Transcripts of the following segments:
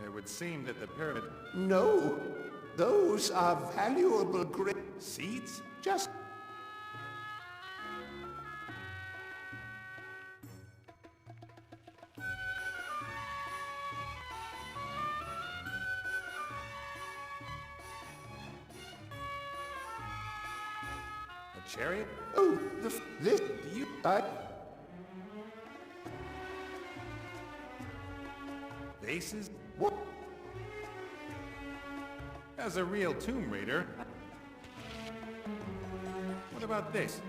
It would seem that the pyramid... No, those are valuable Seeds? Just... A chariot? Oh, this... Do you... Vases? What? As a real Tomb Raider... What about this?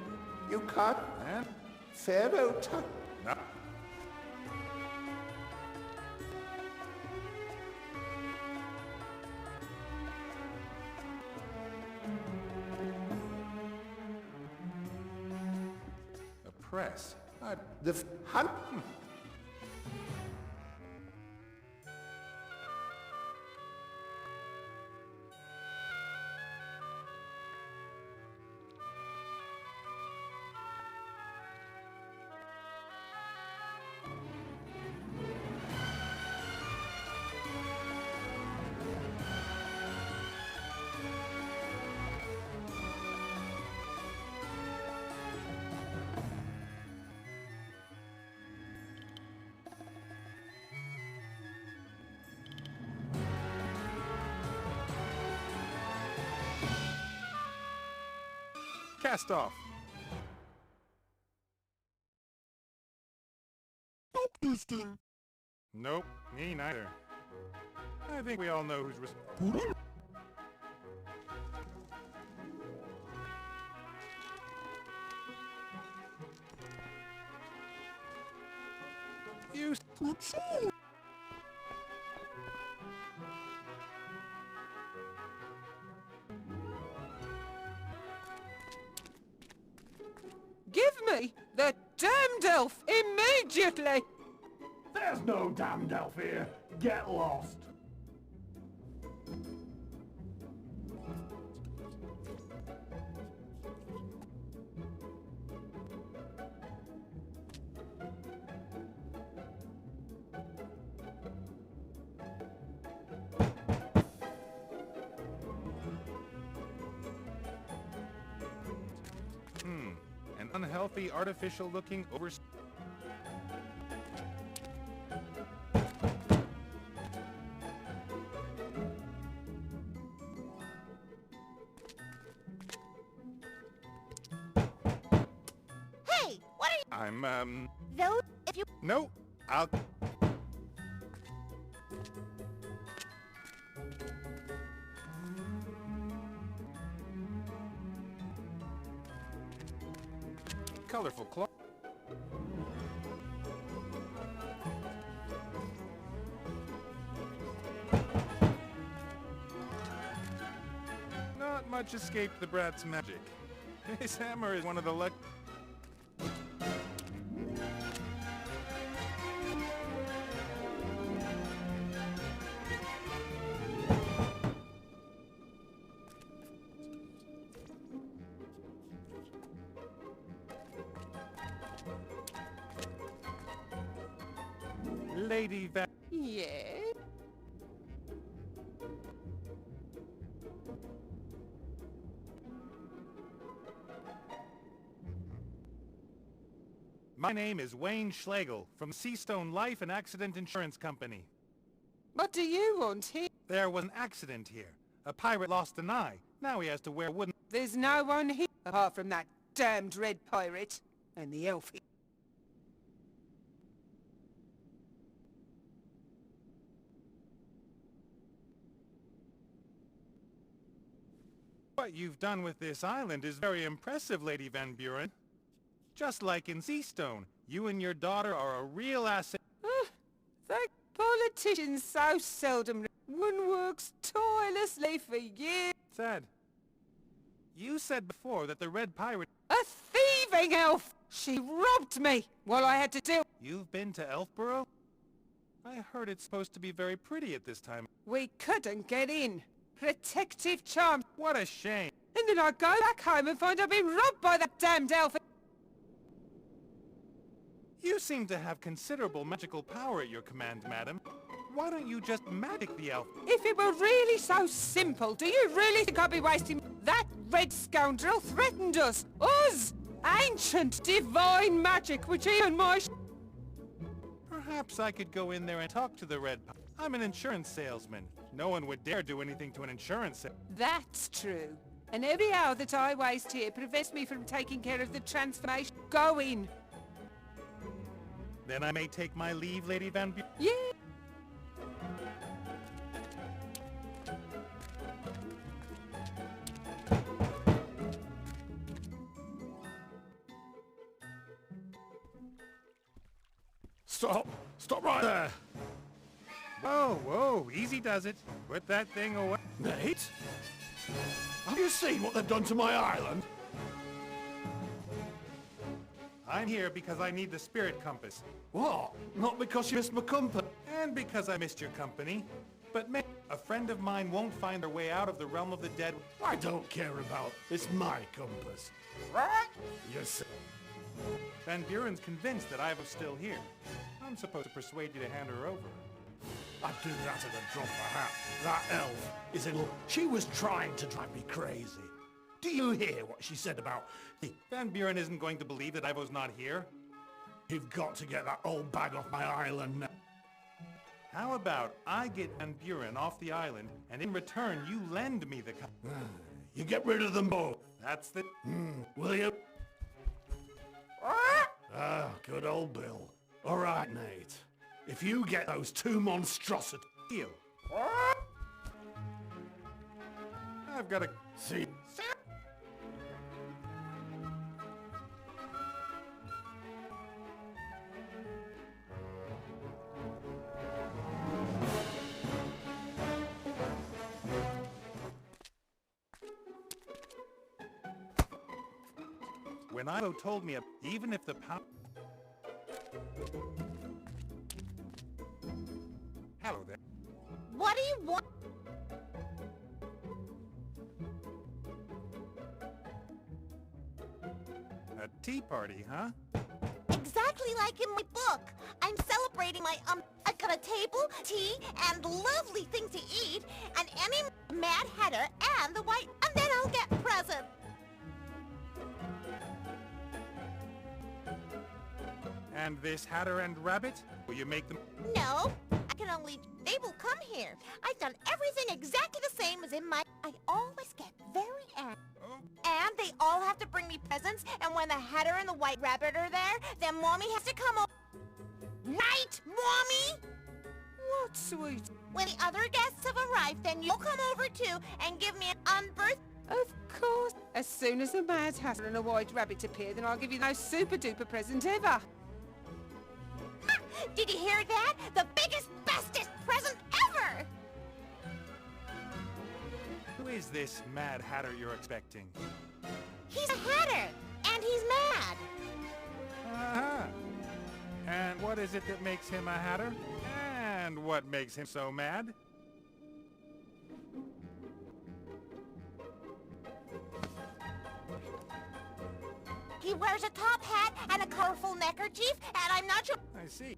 You can't... And? Pharaoh tuck... No. A press? The hunt... Cast off. Nope, me neither. I think we all know who's responsible. You... Give me the damned elf immediately! There's no damned elf here. Get lost. An unhealthy, artificial-looking over... Hey, what are you... I'm, Those, if you... No, I'll... Colorful cloth. Not much escaped the brat's magic. His hammer is one of the luck... Lady Va... Yeah? My name is Wayne Schlegel from Seastone Life and Accident Insurance Company. What do you want here? There was an accident here. A pirate lost an eye. Now he has to wear wooden... There's no one here apart from that damned red pirate and the elf. What you've done with this island is very impressive, Lady Van Buren. Just like in Seastone, you and your daughter are a real asset. That politicians so seldom... One works tirelessly for years. Sad. You said before that the Red Pirate... A thieving elf! She robbed me while I had to deal... You've been to Elfborough? I heard it's supposed to be very pretty at this time. We couldn't get in. Protective charms. What a shame. And then I go back home and find I've been robbed by that damned elf. You seem to have considerable magical power at your command, madam. Why don't you just magic the elf? If it were really so simple, do you really think I'd be wasting... That red scoundrel threatened us! Us! Ancient, divine magic, which even my... Perhaps I could go in there and talk to the red... I'm an insurance salesman. No one would dare do anything to an insurance sale. That's true. And every hour that I waste here prevents me from taking care of the transformation. Go in. Then I may take my leave, Lady Van Buren. Yeah. Stop! Stop right there! Whoa, whoa, easy does it. Put that thing away. Nate? Have you seen what they've done to my island? I'm here because I need the spirit compass. What? Not because you missed my company? And because I missed your company. But a friend of mine won't find their way out of the realm of the dead. I don't care about. It's my compass. Yes. Van Buren's convinced that Ivo's still here. I'm supposed to persuade you to hand her over. I'd do that at a drop of a hat. That elf is in... She was trying to drive me crazy. Do you hear what she said about... Van Buren isn't going to believe that Ivo's not here. You've got to get that old bag off my island now. How about I get Van Buren off the island, and in return you lend me the... You get rid of them both. That's the... Will you? Ah, good old Bill. All right, Nate. If you get those two monstrosities... deal. I've got to... See... When Ivo told me, even if the power... Hello there. What do you want? A tea party, huh? Exactly like in my book. I'm celebrating my, I got a table, tea, and lovely things to eat, and any Mad Hatter and the White, and then I'll get presents. And this Hatter and Rabbit? Will you make them... No, I can only... They will come here. I've done everything exactly the same as in my... I always get very angry. And they all have to bring me presents, and when the Hatter and the White Rabbit are there, then Mommy has to come over. Right, Mommy? What, sweet? When the other guests have arrived, then you'll come over too and give me an unbirth... Of course. As soon as a Mad Hatter and a White Rabbit appear, then I'll give you the most super-duper present ever. Did you hear that? The biggest, bestest present ever! Who is this Mad Hatter you're expecting? He's a Hatter, and he's mad. Uh-huh. And what is it that makes him a Hatter? And what makes him so mad? He wears a top hat and a colorful neckerchief, and I'm not sure... I see.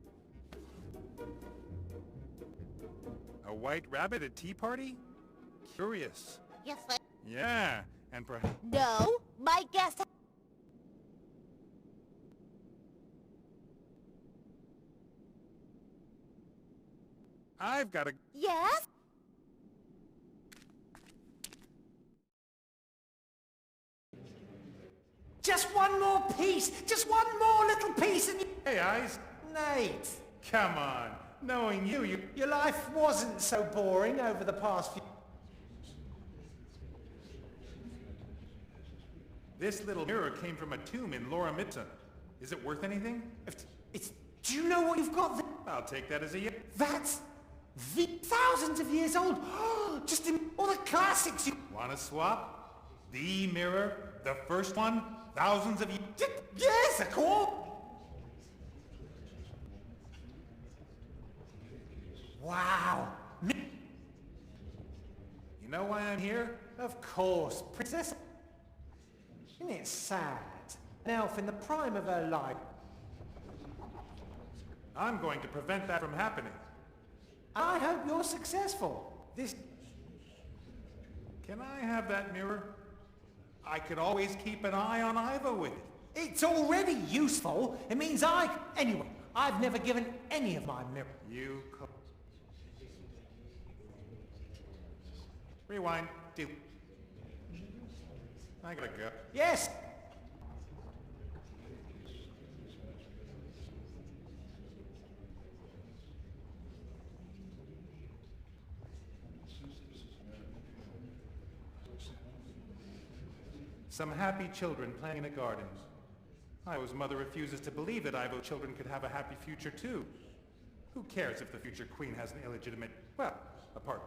A white rabbit at tea party? Curious. Yes, but... Yeah, and perhaps... No, my guest... I've got a... Yes? Just one more piece! Just one more little piece and you... Hey, Eyes. Nate, Come on. Knowing you... your life wasn't so boring over the past few... This little mirror came from a tomb in Laura Mitza. Is it worth anything? It's... Do you know what you've got there? I'll take that as a yes. That's... thousands of years old! Just in all the classics you... Wanna swap? The mirror? The first one? Thousands of years... Yes, of course! Wow! You know why I'm here? Of course, Princess. Isn't it sad? An elf in the prime of her life. I'm going to prevent that from happening. I hope you're successful. This... Can I have that mirror? I could always keep an eye on Ivo with it. It's already useful. It means Anyway, I've never given any of my mirror. You... Rewind. I gotta go. Yes! Some happy children playing in the gardens. Ivo's mother refuses to believe that Ivo children could have a happy future too. Who cares if the future queen has an illegitimate... well, a partner?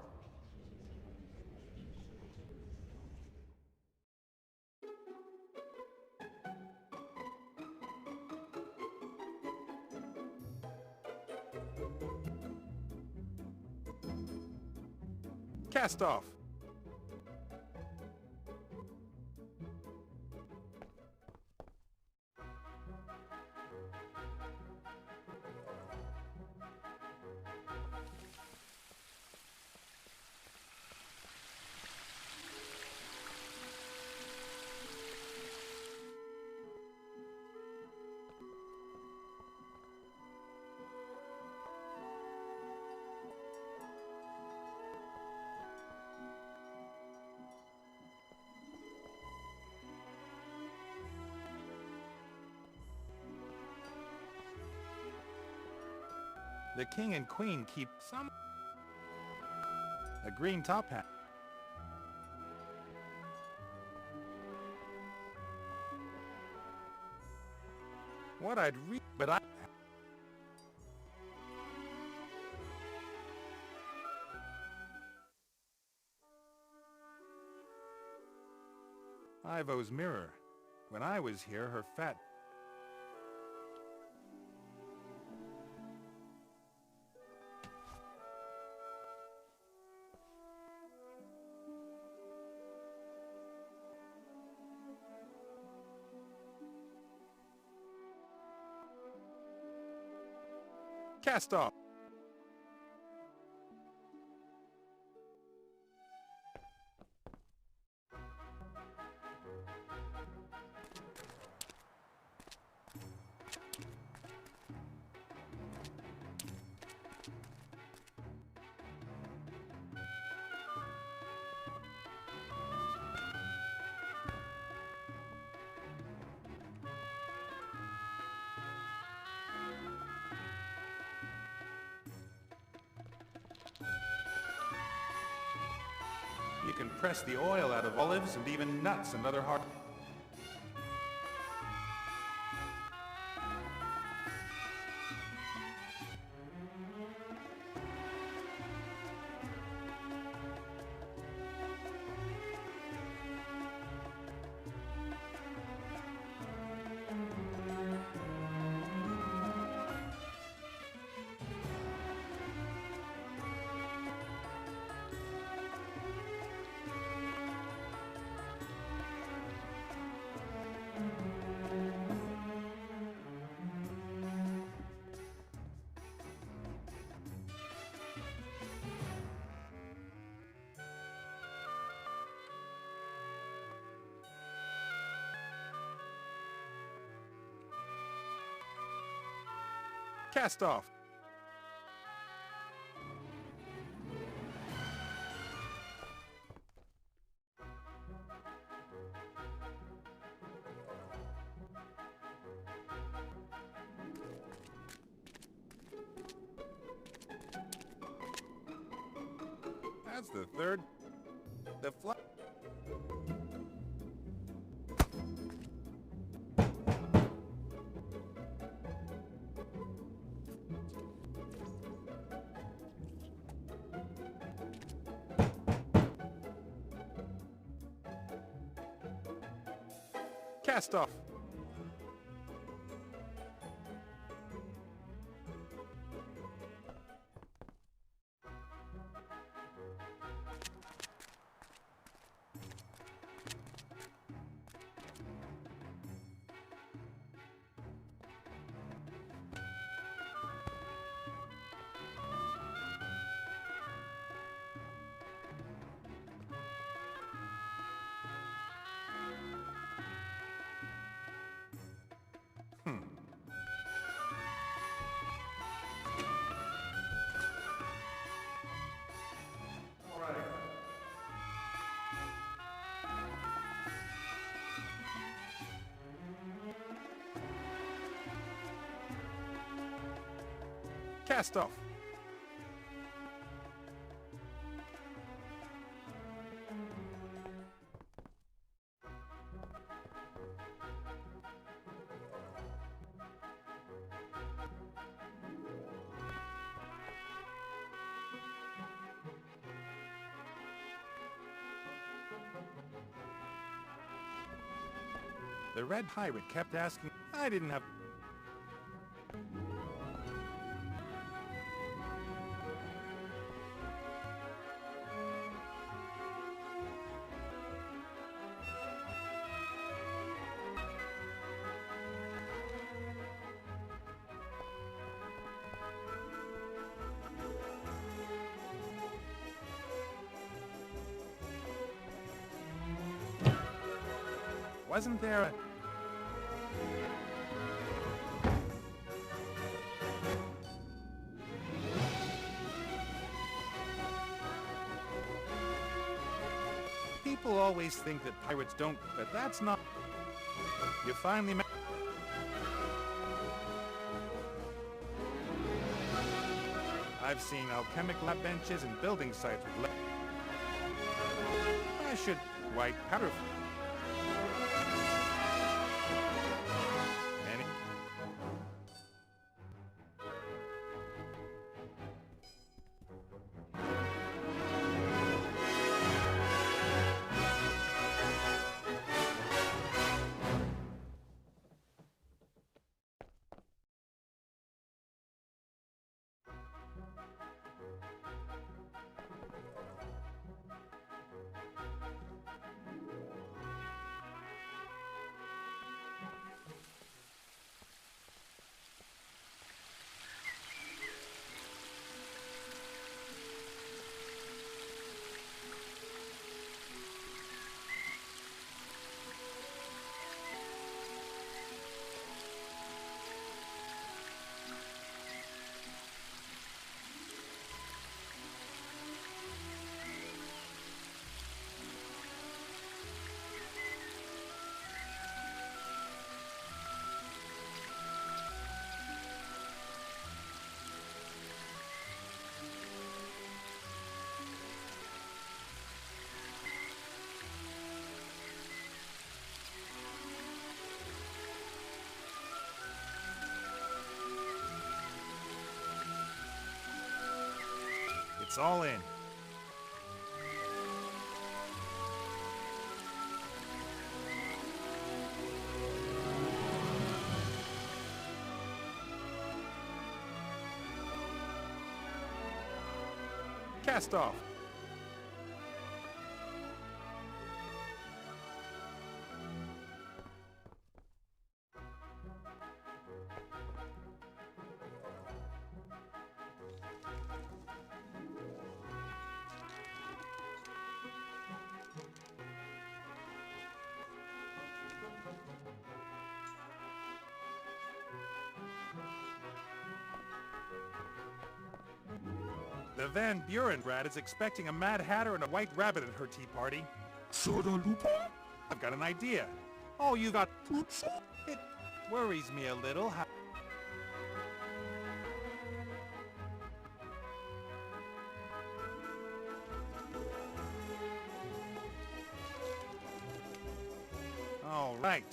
Cast off. The king and queen keep some... a green top hat. What I'd but Ivo's mirror. When I was here, her fat... Cast off. You can press the oil out of olives and even nuts and other hard... Cast off. That's the third. The fly. Cast off. Cast off. The red pirate kept asking. I didn't have... Wasn't there a... People always think that pirates don't, but that's not... You finally met... I've seen alchemic lab benches and building sites with... I should... white powder... Any... It's all in. Cast off. The Van Buren brat is expecting a Mad Hatter and a White Rabbit at her tea party. I've got an idea. Oh, you got... It worries me a little how... All right.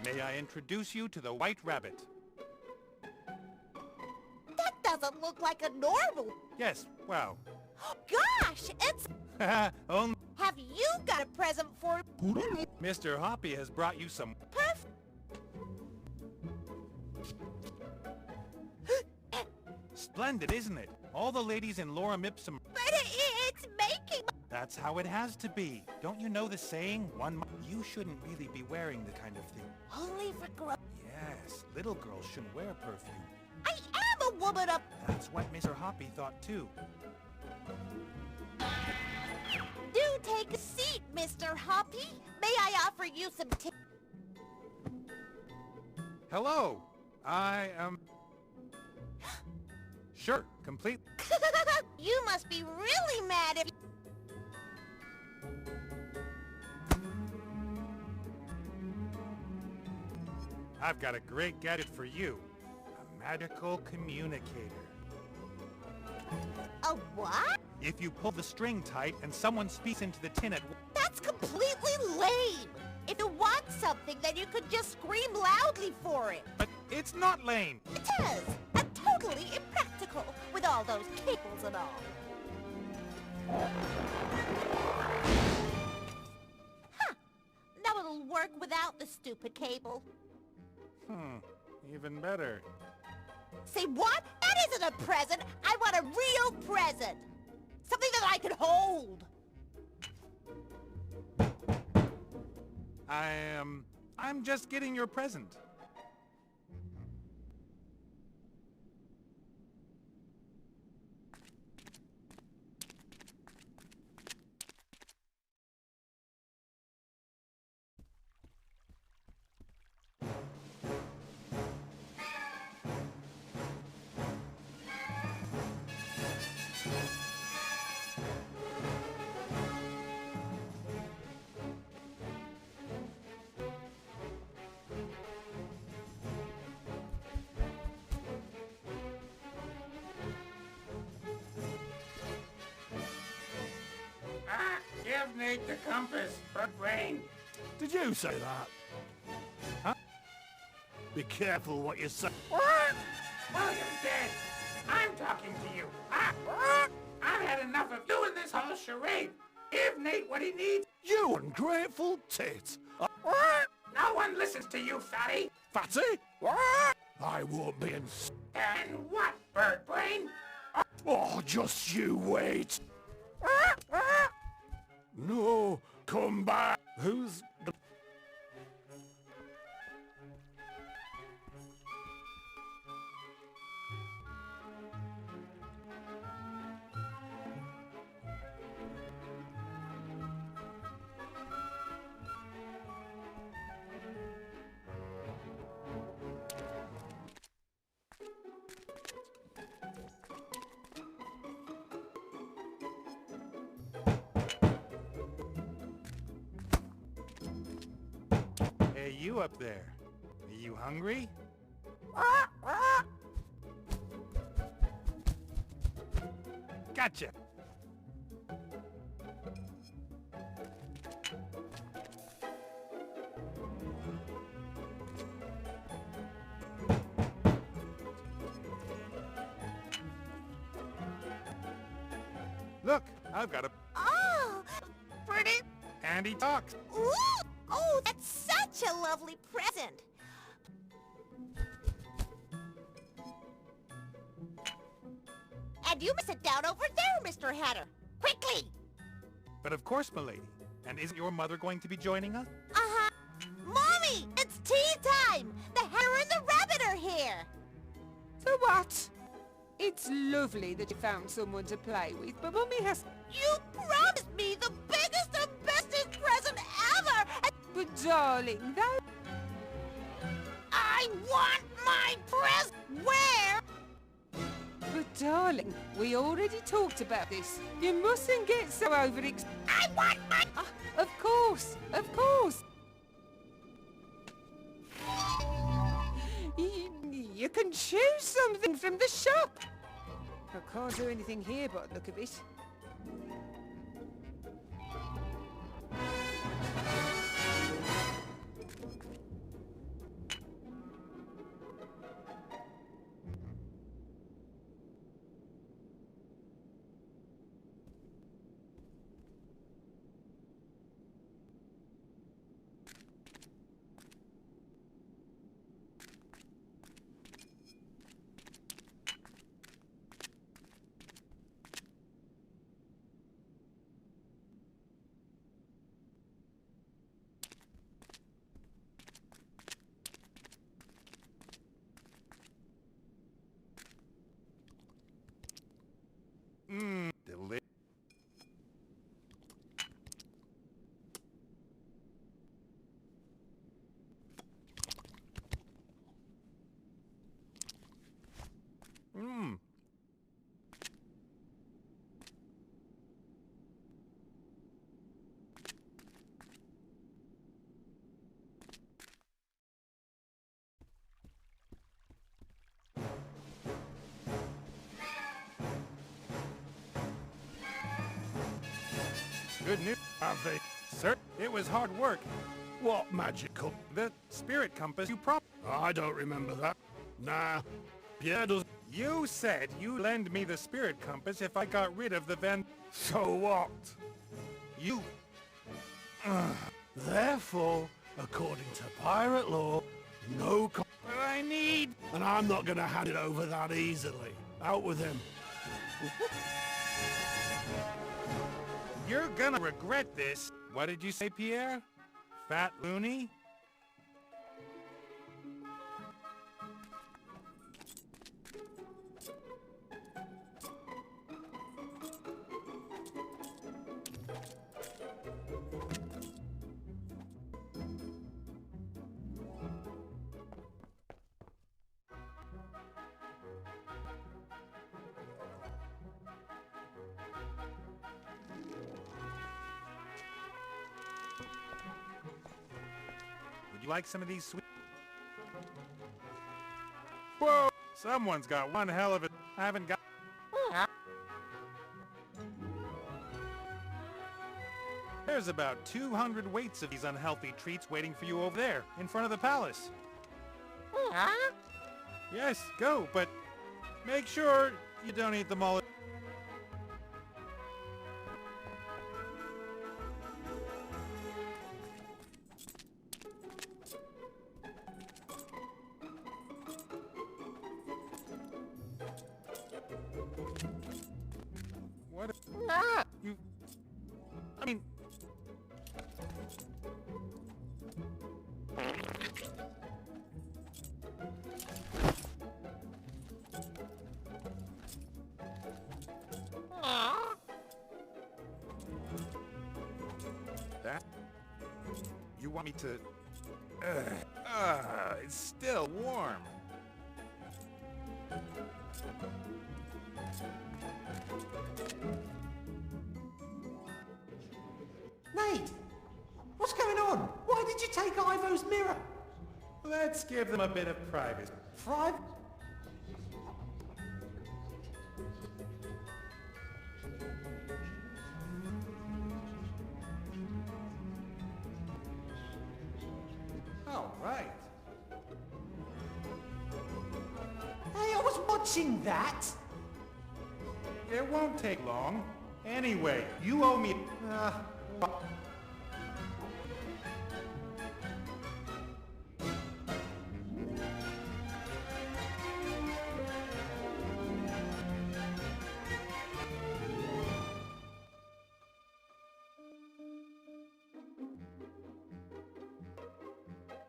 May I introduce you to the White Rabbit? Doesn't look like a normal. Yes, well... Gosh, it's... Only... Have you got a present for... Mr. Hoppy has brought you some... Perfect. Splendid, isn't it? All the ladies in Lorem Ipsum... But it's making... That's how it has to be. Don't you know the saying? You shouldn't really be wearing the kind of thing. Only for grown... Yes, little girls shouldn't wear perfume. I am a woman of... That's what Mr. Hoppy thought too. Do take a seat, Mr. Hoppy. May I offer you some tea? Hello. I am... Sure, complete... You must be really mad if... I've got a great gadget for you. A magical communicator. A what? If you pull the string tight and someone speaks into the tin at... That's completely lame! If you want something, then you could just scream loudly for it. But it's not lame. It is! And totally impractical, with all those cables and all. Huh. Now it'll work without the stupid cable. Even better. Say what? That isn't a present! I want a real present! Something that I can hold! I'm just getting your present. Give Nate the compass, Brain. Did you say that? Huh? Be careful what you say. William's dead. I'm talking to you. I've had enough of you in this whole charade. Give Nate what he needs. You ungrateful tit! No one listens to you, fatty. Fatty? I won't be in... And what, Birdbrain? Oh, just you wait! No, come back! Who's... Hey, you up there. Are you hungry? Gotcha. Look, I've got a... Oh! Pretty... And he talks. Ooh! Oh, that's such a lovely present! And you must sit down over there, Mr. Hatter. Quickly! But of course, milady. And isn't your mother going to be joining us? Uh-huh. Mommy! It's tea time! The Hatter and the Rabbit are here! So what? It's lovely that you found someone to play with, but Mummy has... You promised me the biggest and bestest present ever! And But darling, that... I want my present! Where? But darling, we already talked about this. You mustn't get so overexcited. I want my... Of course, of course. You can choose something from the shop. I can't do anything here but look of it. Good news. Have they? Sir, it was hard work. What magical? The spirit compass you I don't remember that. Nah, Pierre does. You said you lend me the spirit compass if I got rid of the So what? You... Therefore, according to pirate law, no But I need... And I'm not gonna hand it over that easily. Out with him. You're gonna regret this. What did you say, Pierre? Fat loony? Would you like some of these sweet... Whoa! Someone's got one hell of a... I haven't got... There's about 200 weights of these unhealthy treats waiting for you over there, in front of the palace. Yes, go, but make sure you don't eat them all. What? You... I mean... That? You want me to... it's still warm. Nate! What's going on? Why did you take Ivo's mirror? Let's give them a bit of privacy. Private? All right. Hey, I was watching that! It won't take long. Anyway, you owe me...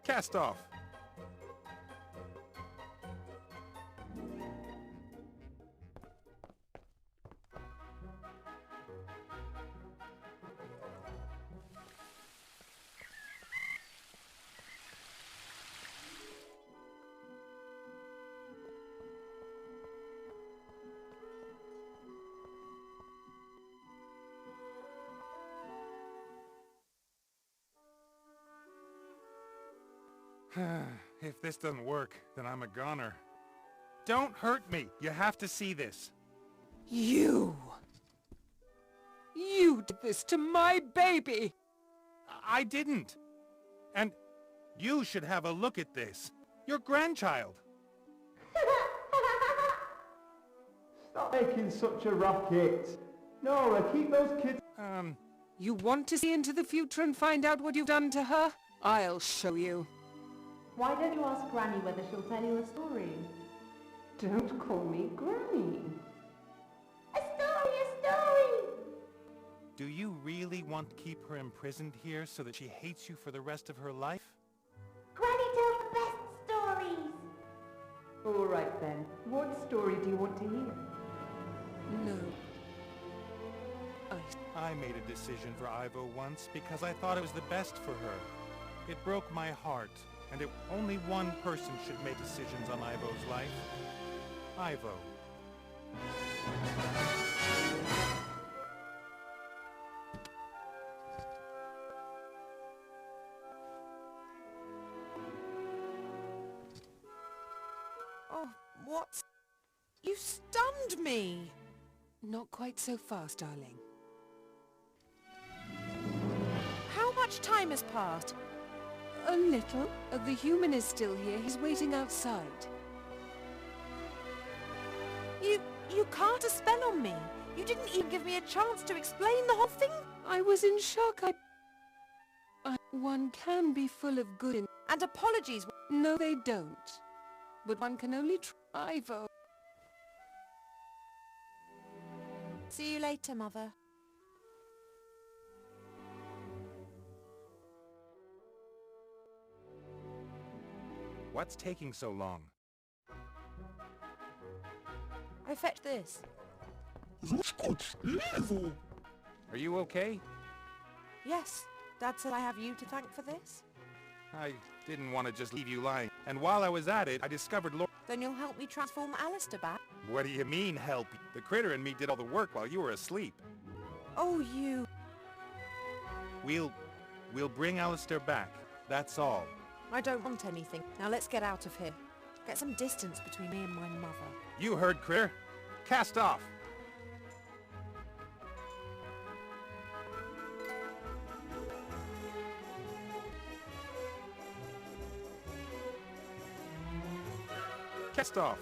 Cast off. If this doesn't work, then I'm a goner. Don't hurt me. You have to see this. You did this to my baby! I didn't. And you should have a look at this. Your grandchild. Stop making such a racket. Nora, keep those kids... You want to see into the future and find out what you've done to her? I'll show you. Why don't you ask Granny whether she'll tell you a story? Don't call me Granny. A story, a story! Do you really want to keep her imprisoned here so that she hates you for the rest of her life? Granny tells the best stories! All right then. What story do you want to hear? No. I made a decision for Ivo once because I thought it was the best for her. It broke my heart, and only one person should make decisions on Ivo's life. Ivo. Oh, what? You stunned me! Not quite so fast, darling. much time has passed? A little. The human is still here. He's waiting outside. You cast a spell on me. You didn't even give me a chance to explain the whole thing. I was in shock. One can be full of good in... And apologies. No, they don't. But one can only try, Ivo. See you later, Mother. What's taking so long? I fetched this. Are you okay? Yes. Dad said I have you to thank for this. I didn't want to just leave you lying. And while I was at it, I discovered Then you'll help me transform Alistair back? What do you mean, help? The critter and me did all the work while you were asleep. Oh, you... We'll bring Alistair back. That's all. I don't want anything. Now let's get out of here. Get some distance between me and my mother. You heard, critter. Cast off. Cast off.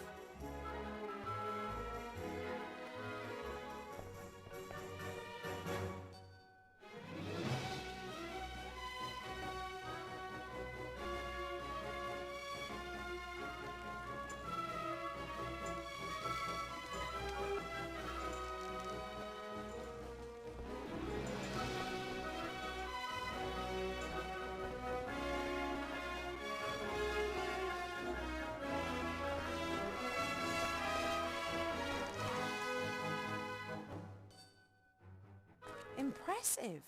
Impressive.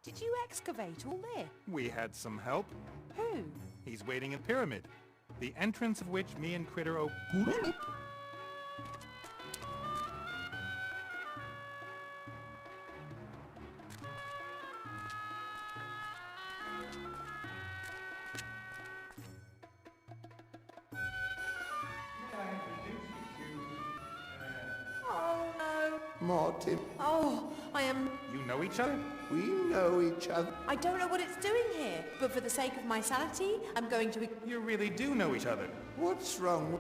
Did you excavate all this? We had some help. Who? He's waiting in Pyramid, the entrance of which me and Critter opened. Oh, no. Martin, Oh, I am... You know each other? we know each other. I don't know what it's doing here, but for the sake of my sanity, I'm going to... You really do know each other. What's wrong?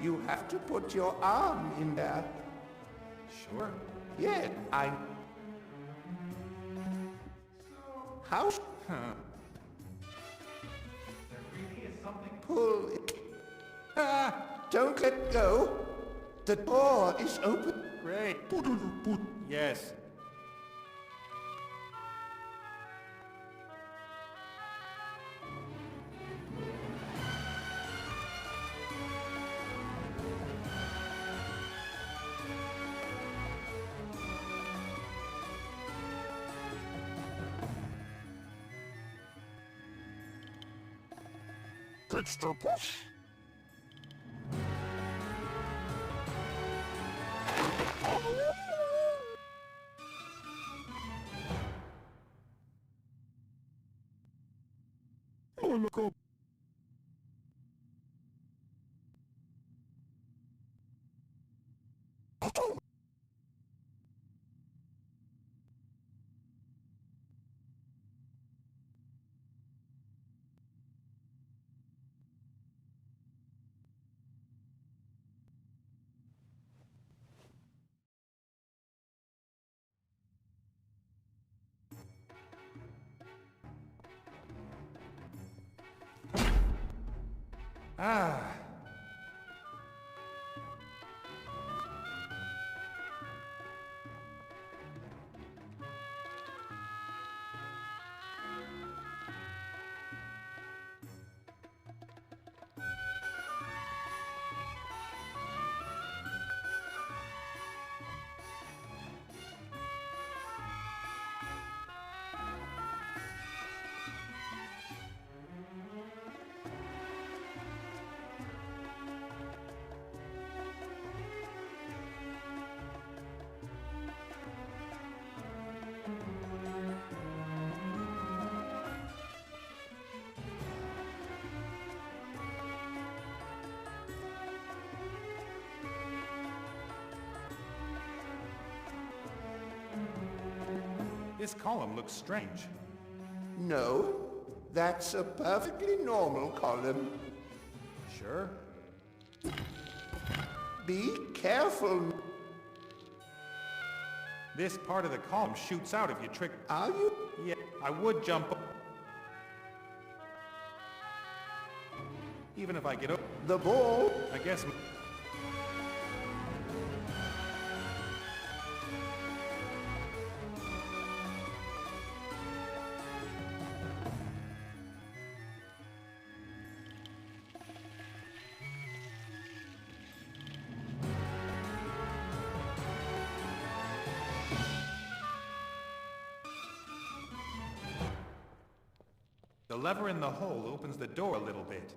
You have to put your arm in there. Sure. Yeah, How? Pull it. Don't let go. The door is open. Great. Yes. Extra push. Oh, look up. Ah. This column looks strange. No, that's a perfectly normal column. Sure? Be careful. This part of the column shoots out if you trick... Are you? Yeah, I would jump... Even if I get up... The ball? I guess... The lever in the hole opens the door a little bit.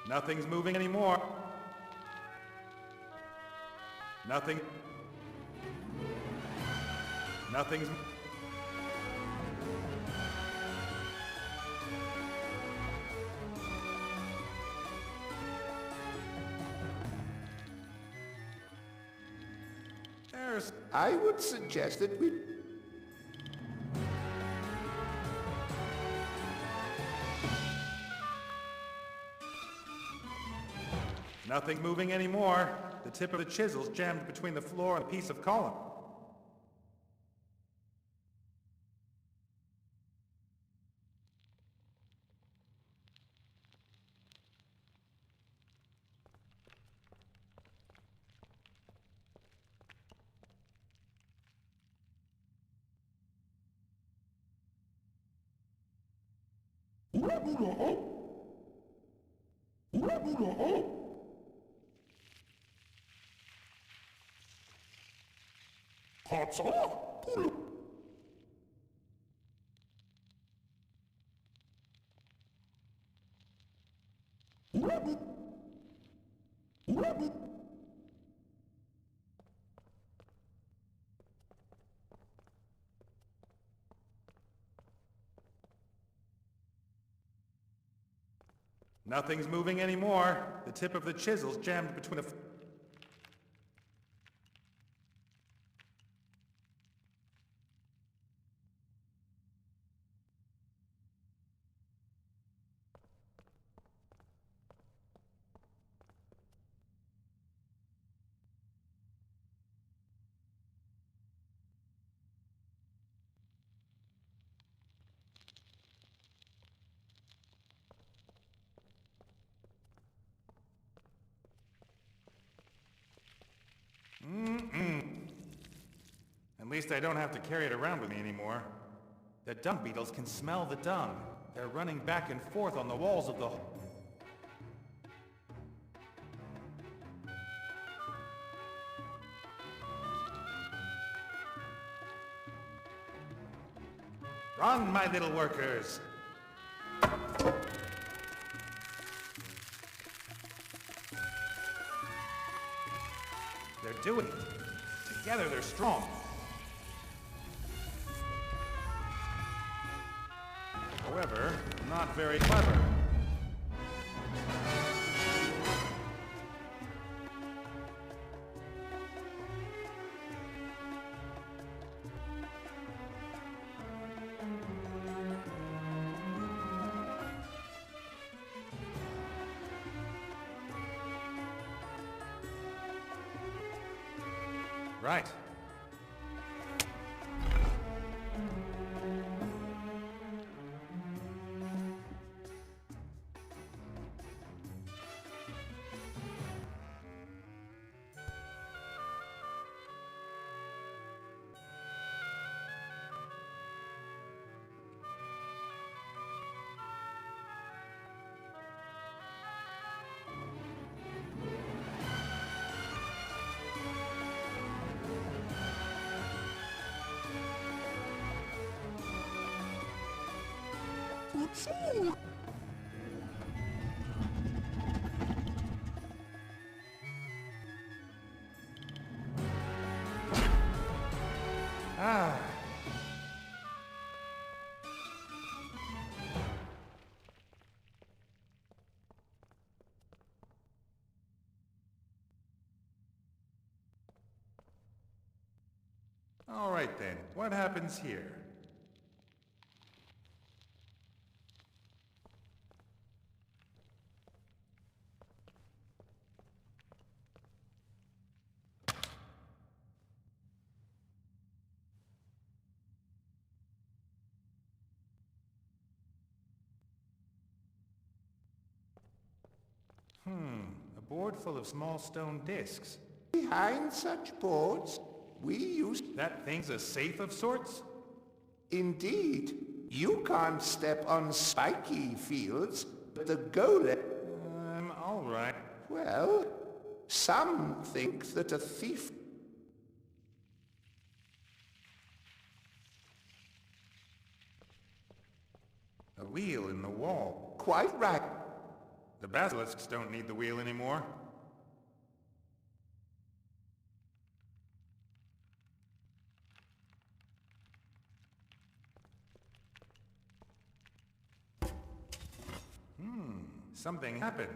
Nothing's moving anymore. Nothing's... I would suggest that we... Nothing moving anymore. The tip of the chisel's jammed between the floor and a piece of column. Nothing's moving anymore. The tip of the chisel's jammed between a... least I don't have to carry it around with me anymore. The dung beetles can smell the dung. They're running back and forth on the walls of the... Run, my little workers! They're doing it. Together they're strong. However, not very clever. Right. Ah. All right then, what happens here? A board full of small stone discs. Behind such boards, we use... That thing's a safe of sorts? Indeed. You can't step on spiky fields, but the golem... All right. Well, some think that a thief... A wheel in the wall. Quite right. The basilisks don't need the wheel anymore. Something happened.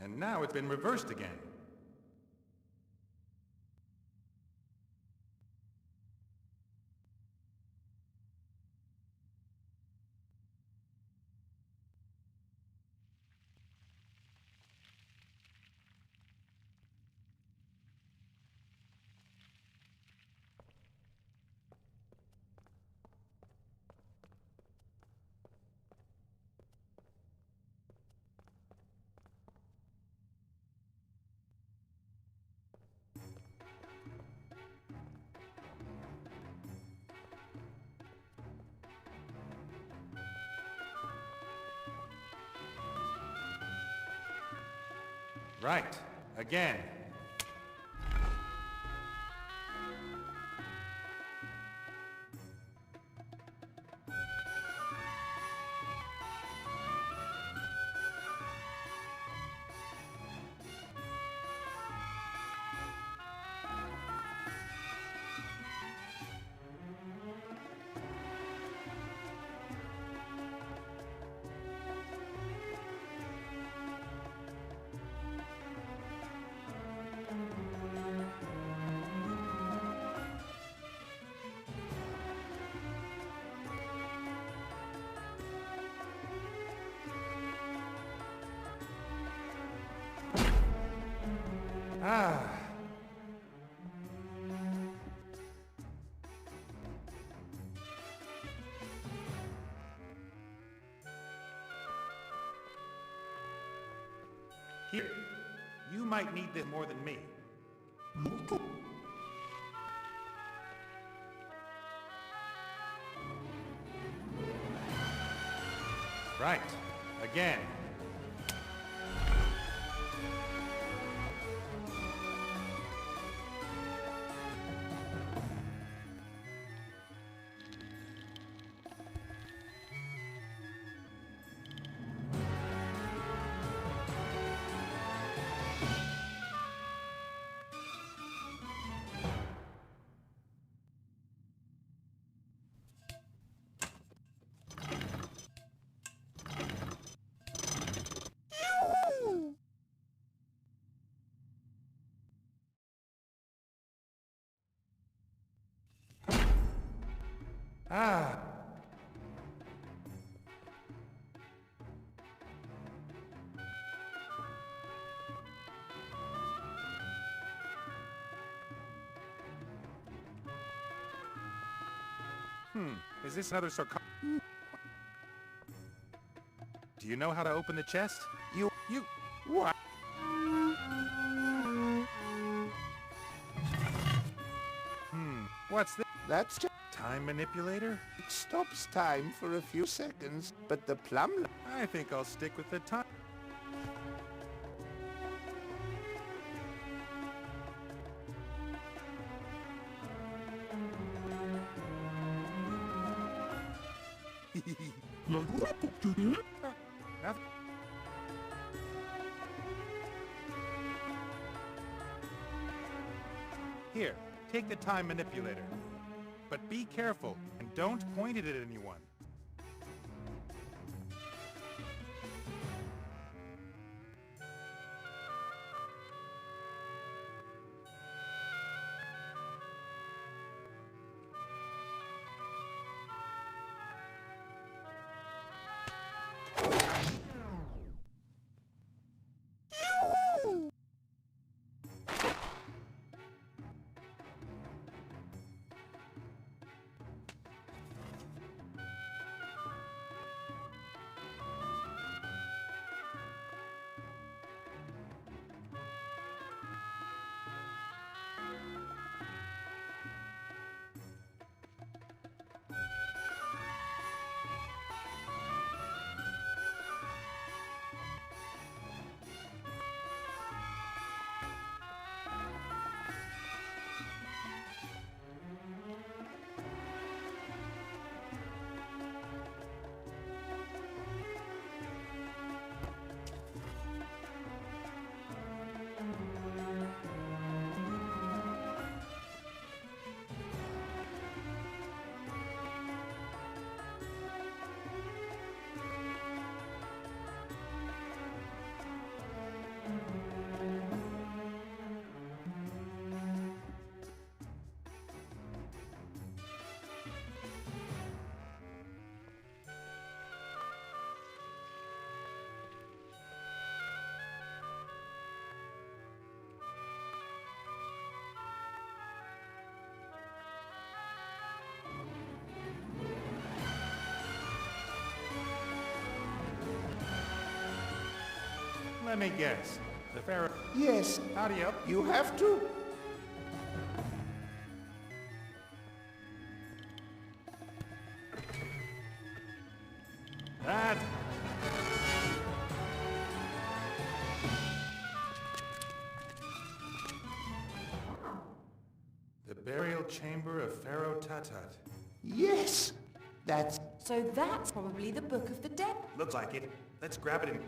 And now it's been reversed again. Right. Again. Ah. Here. You might need this more than me. Right. Again. Ah. Is this another sarcophagus? Do you know how to open the chest? What? What's this? That's just... Time manipulator? It stops time for a few seconds, but the plumb... I think I'll stick with the time. Nothing. Here, take the time manipulator. But be careful, and don't point it at anyone. Let me guess. The Pharaoh... Yes. Howdy up. You have to... That... The burial chamber of Pharaoh Tut. Yes. That's... So that's probably the Book of the Dead. Looks like it. Let's grab it and...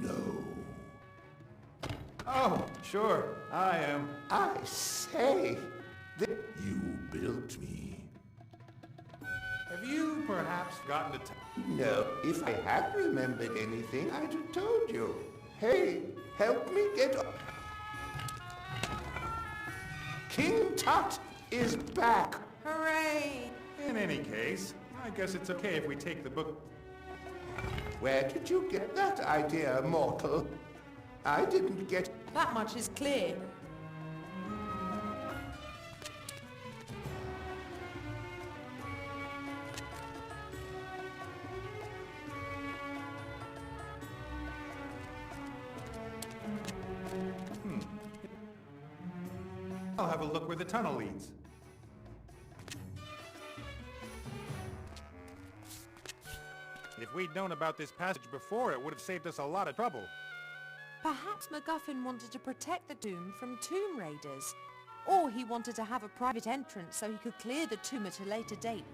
No. Oh, sure. I am. I say... You built me. Have you perhaps gotten to... No. If I had remembered anything, I'd have told you. Hey, help me get up. King Tut is back. Hooray! In any case, I guess it's okay if we take the book... Where did you get that idea, mortal? I didn't get... That much is clear. I'll have a look where the tunnel leads. If we'd known about this passage before, it would have saved us a lot of trouble. Perhaps MacGuffin wanted to protect the tomb from tomb raiders. Or he wanted to have a private entrance so he could clear the tomb at a later date.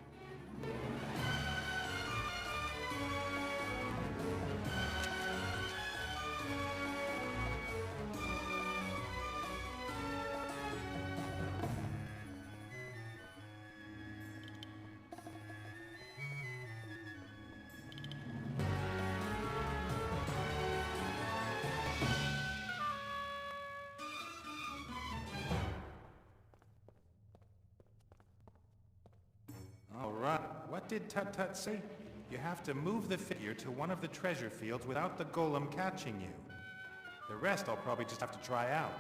All right. What did Tut-Tut say? You have to move the figure to one of the treasure fields without the golem catching you. The rest I'll probably just have to try out.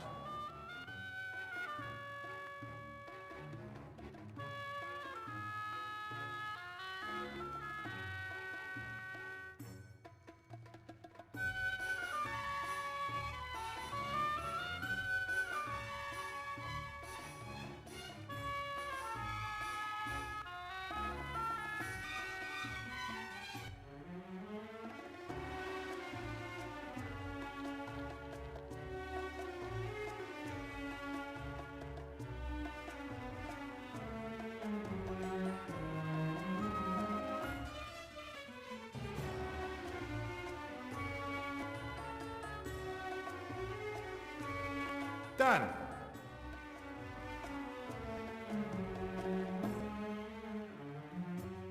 Done!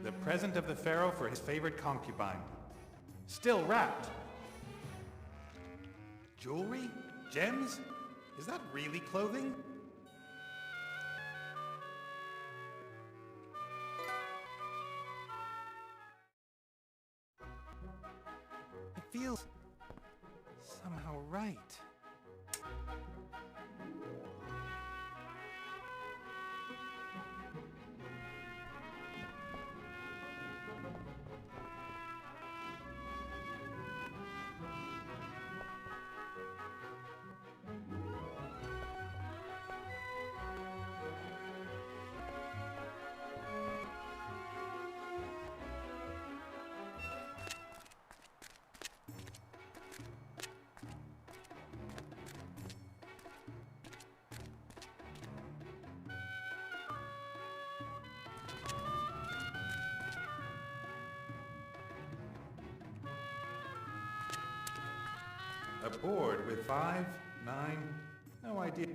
The present of the pharaoh for his favorite concubine. Still wrapped. Jewelry? Gems? Is that really clothing? It feels somehow right. A board with 5, 9, no idea.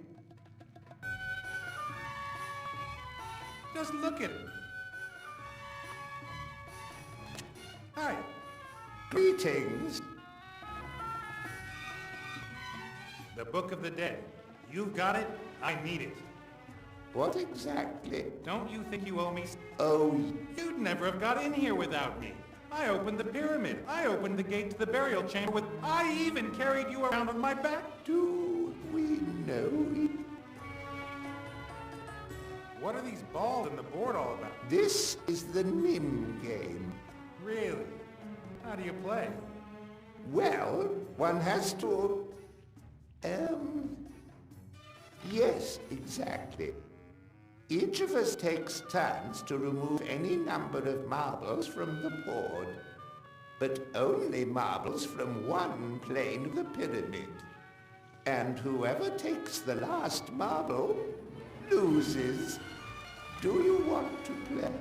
Just look at it. Hi. Greetings. The Book of the Dead. You've got it. I need it. What exactly? Don't you think you owe me? Oh, You'd never have got in here without me. I opened the pyramid. I opened the gate to the burial chamber with... I even carried you around on my back. do we know it? What are these balls and the board all about? This is the Nim game. Really? How do you play? Well, one has to... Yes, exactly. Each of us takes turns to remove any number of marbles from the board, but only marbles from one plane of the pyramid. And whoever takes the last marble loses. Do you want to play?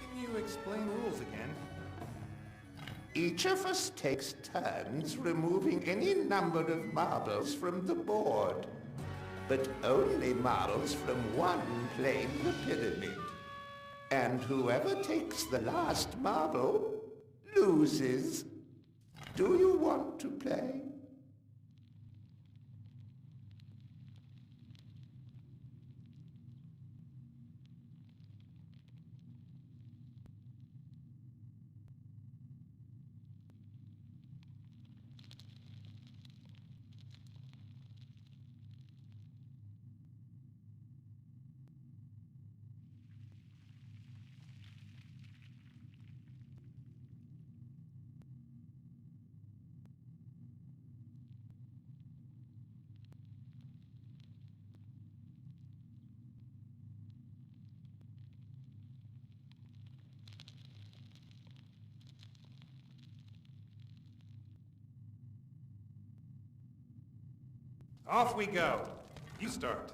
Can you explain rules again? Each of us takes turns removing any number of marbles from the board, but only marbles from one plane of the pyramid. And whoever takes the last marble loses. Do you want to play? Off we go. You start.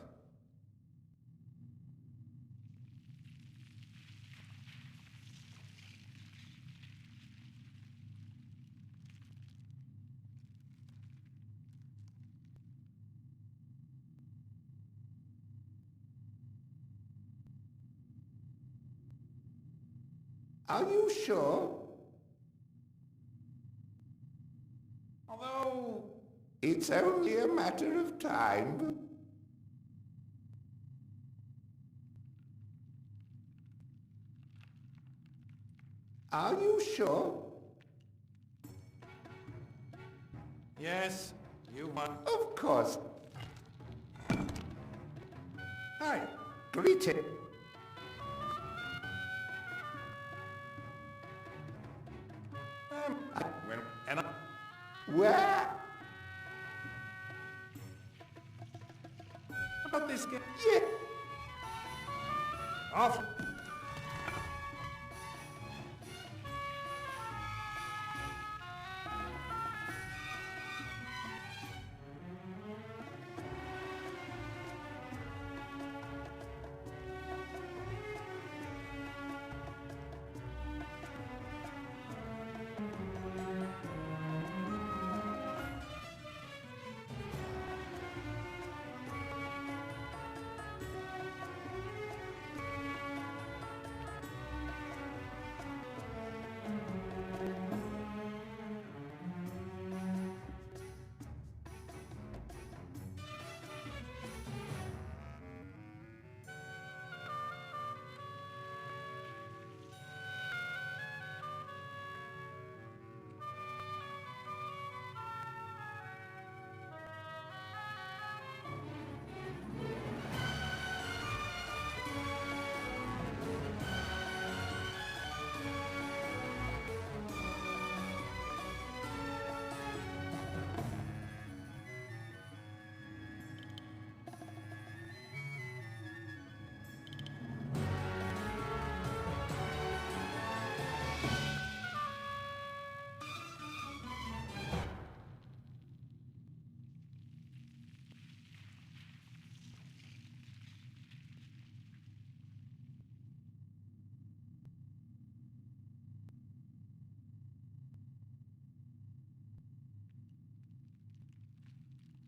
Are you sure? Although... It's only a matter of time. Are you sure? Yes, you won. Of course. Hi. Greeting. And I... Where? How about this game? Yeah. Off.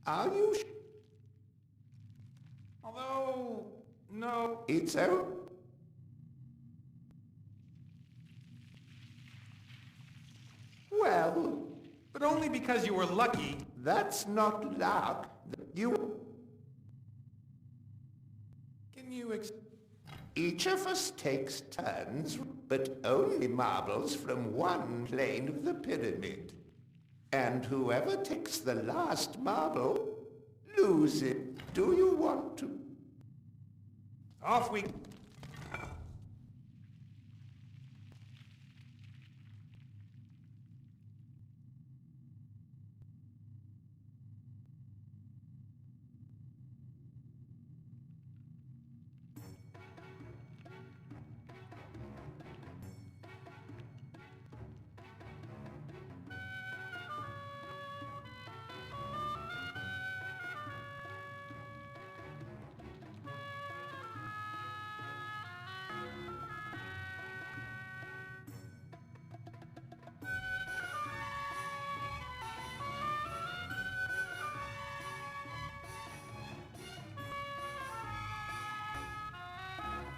Are you sure? Although... No. It's out. Well... But only because you were lucky. That's not luck. You... Can you Each of us takes turns, but only marbles from one plane of the pyramid. And whoever takes the last marble loses. Do you want to? Off we...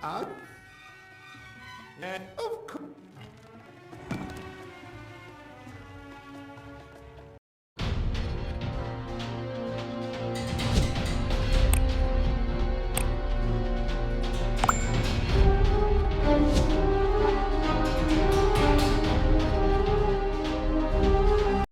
Out? Yeah. Of course.